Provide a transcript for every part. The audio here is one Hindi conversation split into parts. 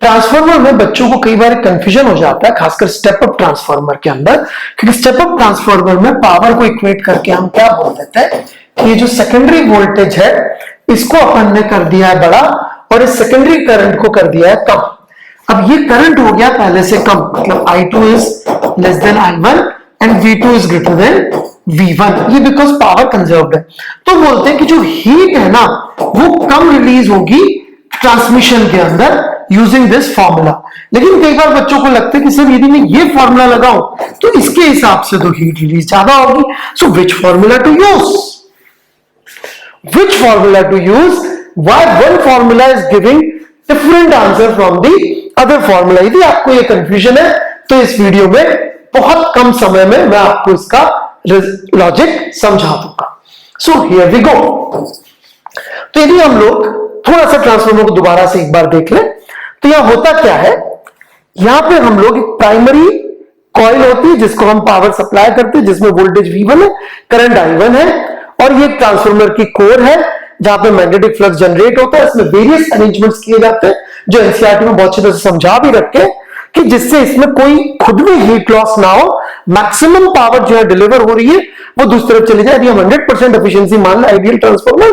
ट्रांसफार्मर में बच्चों को कई बार कंफ्यूजन हो जाता है, खासकर स्टेप अप ट्रांसफार्मर के अंदर, क्योंकि स्टेप अप ट्रांसफार्मर में पावर को इक्वेट करके हम क्या बोल देते हैं कि ये जो सेकेंडरी वोल्टेज है इसको अपन ने कर दिया है बड़ा और इस सेकेंडरी करंट को कर दिया है कम। अब ये करंट हो गया पहले से कम, मतलब I2 is less than I1 and V2 is greater than V1, ये बिकॉज पावर कंजर्व्ड है। तो बोलते हैं कि जो हीट है ना वो कम रिलीज होगी ट्रांसमिशन के अंदर यूजिंग दिस फॉर्मूला। लेकिन कई बार बच्चों को लगता है कि सर यदि मैं ये फॉर्मूला लगाऊं तो इसके हिसाब से तो हीट रिलीज ज्यादा होगी, so which formula to use, which formula to use, why one formula is giving different answer from the other formula। यदि आपको ये कंफ्यूजन है तो इस वीडियो में बहुत कम समय में मैं आपको इसका लॉजिक समझा दूंगा। So here we go. तो यदि हम लोग थोड़ा सा ट्रांसफार्मर को दोबारा से एक बार देख लें तो यहां होता क्या है, यहां पे हम लोग एक प्राइमरी कॉइल होती है जिसको हम पावर सप्लाई करते हैं, जिसमें वोल्टेज V1 है, करंट I1 है, और ये ट्रांसफार्मर की कोर है जहां पे मैग्नेटिक फ्लक्स जनरेट होता है। इसमें वेरियस अरेंजमेंट्स किए जाते हैं जो एनसीईआरटी में बहुत अच्छी तरह से समझा भी रखे कि जिससे इसमें कोई खुद में हीट लॉस ना हो, मैक्सिमम पावर जो है डिलीवर हो रही है वो दूसरी तरफ चली जाए। यदि हम 100% एफिशिएंसी मान लें आइडियल ट्रांसफार्मर,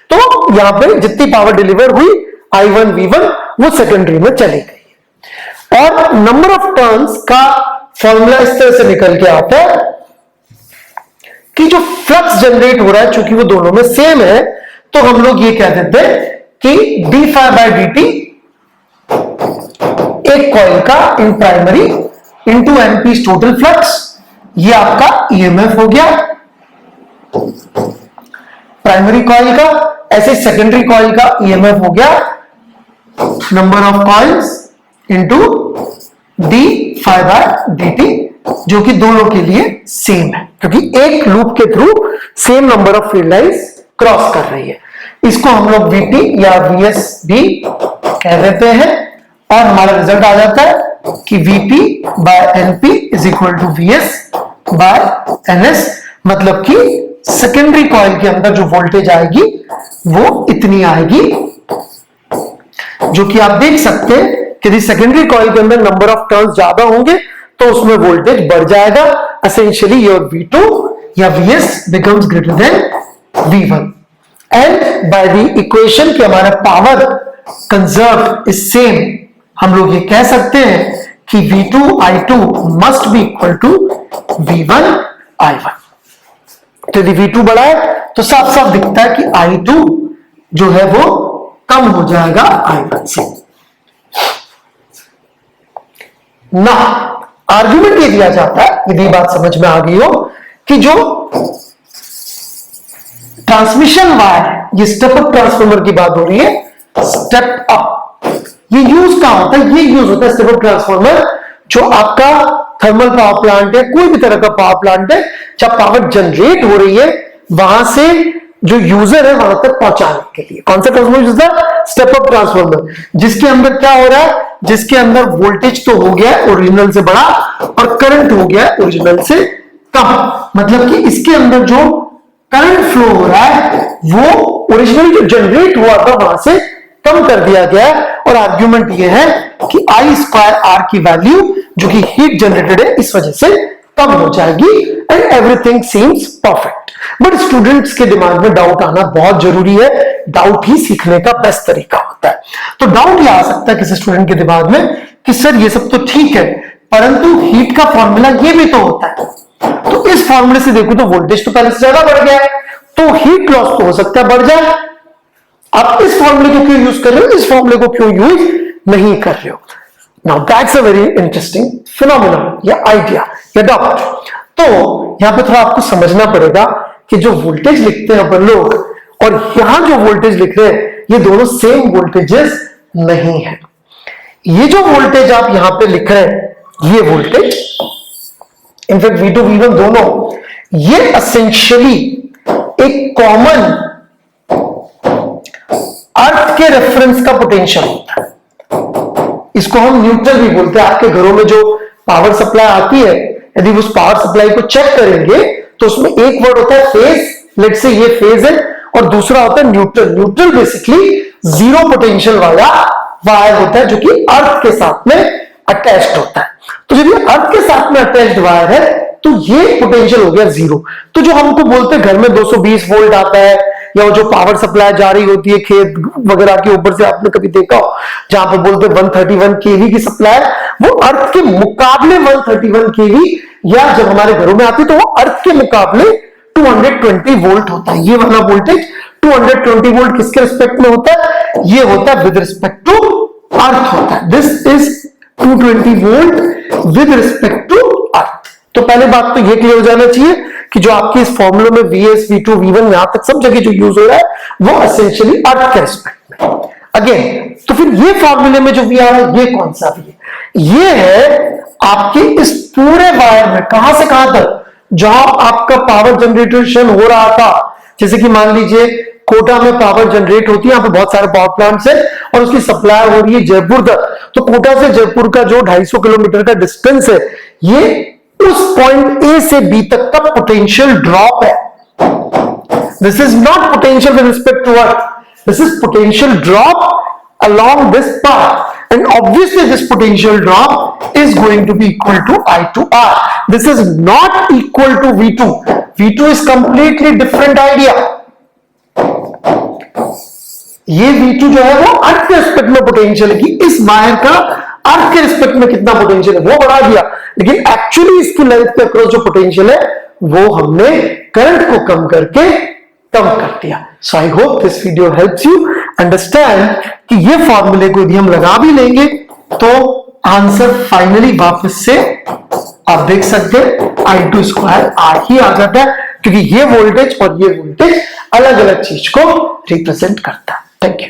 तो यहां पे जितनी पावर डिलीवर हुई I1 V1 वो सेकेंडरी में चली गई। और नंबर ऑफ टर्न्स का फॉर्मूला इस तरह से निकल के आता है कि जो फ्लक्स जनरेट हो रहा है चूंकि वो दोनों में सेम है, तो हम लोग ये कह देते हैं कि d∅dt एक कॉइल का in primary into NP total flux, ये आपका ईएमएफ हो गया प्राइमरी कॉइल का। ऐसे सेकेंडरी कॉइल का ईएमएफ हो गया number of coils into d∅dt, जो कि दोनों के लिए सेम है क्योंकि एक लूप के through same number of field lines cross कर रही है। इसको हम लोग VT या VS भी कह देते हैं और हमारा रिजल्ट आ जाता है कि VP by NP is equal to VS by NS, मतलब कि सेकेंडरी कॉइल के अंदर जो वोल्टेज आएगी वो इतनी आएगी, जो कि आप देख सकते हैं कि यदि सेकेंडरी कॉइल के अंदर नंबर ऑफ टर्न्स ज्यादा होंगे तो उसमें वोल्टेज बढ़ जाएगा। एसेंशियली योर V2 या VS becomes greater than V1 and by the equation कि हमारा पावर कंजर्व इज सेम, हम लोग ये कह सकते हैं कि V2 I2 must be equal to V1 I1। तो यदि V2 बड़ा है तो साफ साफ दिखता है कि I2 जो है वो कम हो जाएगा I1 से। ना आर्ग्यूमेंट ये दिया जाता है, यदि बात समझ में आ गई हो, कि जो ट्रांसमिशन वायर, ये स्टेप अप ट्रांसफार्मर की बात हो रही है, स्टेप अप ये यूज कहां होता है, ये यूज होता है स्टेप अप ट्रांसफार्मर जो आपका थर्मल पावर प्लांट है, कोई भी तरह का पावर प्लांट है, जब पावर जनरेट हो रही है वहां से जो यूजर है वहां तक पहुंचाने के लिए। कौन सा ट्रांसफार्मर यूज है? स्टेप अप ट्रांसफार्मर, जिसके अंदर क्या हो रहा है, जिसके अंदर वोल्टेज तो हो गया ओरिजिनल से बड़ा और करंट हो गया ओरिजिनल से कम, मतलब कि इसके अंदर जो करंट फ्लो हो रहा है वो ओरिजिनली जो जनरेट हुआ था वहां से कम कर दिया गया है। और आर्ग्यूमेंट ये है कि I²R की वैल्यू जो कि हीट जनरेटेड है इस वजह से कम हो जाएगी and everything seems perfect. But students के दिमाग में डाउट आना बहुत जरूरी है, डाउट ही सीखने का बेस्ट तरीका होता है। तो डाउट ये आ सकता है किसी स्टूडेंट के दिमाग में कि सर ये सब तो ठीक है परंतु हीट का फॉर्मूला ये भी तो होता है, तो इस फॉर्मूले से देखो तो वोल्टेज तो पहले से ज्यादा बढ़ गया है, तो हीट लॉस तो हो सकता है बढ़ जाए। आप इस फॉर्मूले को क्यों यूज कर रहे हो, इस फॉर्मूले को क्यों यूज नहीं कर रहे हो? Now that's a very interesting phenomena या आइडिया या डाउट। तो यहां पे थोड़ा आपको समझना पड़ेगा कि जो वोल्टेज लिखते हैं अपन लोग और यहां जो वोल्टेज लिख रहे हैं ये दोनों सेम वोल्टेजेस नहीं है। ये जो वोल्टेज आप यहां पे लिख रहे हैं ये वोल्टेज इनफैक्ट V2 V1 दोनों ये एसेंशियली एक कॉमन अर्थ के रेफरेंस का पोटेंशियल होता है, इसको हम न्यूट्रल भी बोलते हैं। आपके घरों में जो पावर सप्लाई आती है यदि उस पावर सप्लाई को चेक करेंगे तो उसमें एक वर्ड होता है फेज, लेट्स से ये फेज है, और दूसरा होता है neutral. Neutral basically zero potential वाला वायर होता है जो कि अर्थ के साथ में अटैच्ड होता है। तो जब ये अर्थ के साथ में अटैच्ड वायर है तो ये पोटेंशियल हो गया जीरो। तो जो हमको बोलते हैं घर में 220 वोल्ट आता है, या वो जो पावर सप्लाई जा रही होती है खेत वगैरह के ऊपर से, आपने कभी देखा हो जहां पे बोलते हैं 131 केवी की सप्लाई, वो अर्थ के मुकाबले 131 केवी, या जब हमारे घरों में आती है तो वो अर्थ के मुकाबले 220 वोल्ट होता है। ये वाला वोल्टेज 220 वोल्ट किसके रिस्पेक्ट में होता है? ये होता है विद रिस्पेक्ट टू अर्थ होता है। This is 220 volt with respect to earth. तो पहले बात तो ये क्लियर हो जाना चाहिए कि जो आपके इस फॉर्मूले में VS, V2, V1 यहां तक सब जगह जो यूज हो रहा है वो एसेंशियली अर्थ के रिस्पेक्ट में। अगेन, तो फिर ये फॉर्मूले में जो V आ रहा है ये कौन सा V है? ये है आपके इस पूरे वायर में कहां से कहां तक जहां आपका पावर जनरेशन हो रहा था। जैसे कि मान लीजिए कोटा में पावर जनरेट होती है, यहाँ पे बहुत सारे पावर प्लांट्स है और उसकी सप्लाई हो रही है जयपुर तक। तो कोटा से जयपुर का जो 250 किलोमीटर का डिस्टेंस है, ये उस पॉइंट ए से बी तक का पोटेंशियल ड्रॉप है। This is not potential with respect to earth, this is potential drop along this path, and obviously this potential drop is going to be equal to I to R. This is not equal to V2. V2 is completely different idea. ये V2 जो है वो अर्थ के रिस्पेक्ट में पोटेंशियल है कि इस वायर का अर्थ के रिस्पेक्ट में कितना पोटेंशियल है वो बढ़ा दिया, लेकिन एक्चुअली इसकी लेंथ के अक्रॉस जो पोटेंशियल है वो हमने करंट को कम करके कम कर दिया। So I hope this video helps you understand कि ये फॉर्मूले को यदि हम लगा भी लेंगे तो आंसर फाइनली वापस से आप देख सकते हैं I2 स्क्वायर R ही आ जाता है, क्योंकि ये वोल्टेज और ये वोल्टेज अलग अलग चीज को रिप्रेजेंट करता है। Thank you.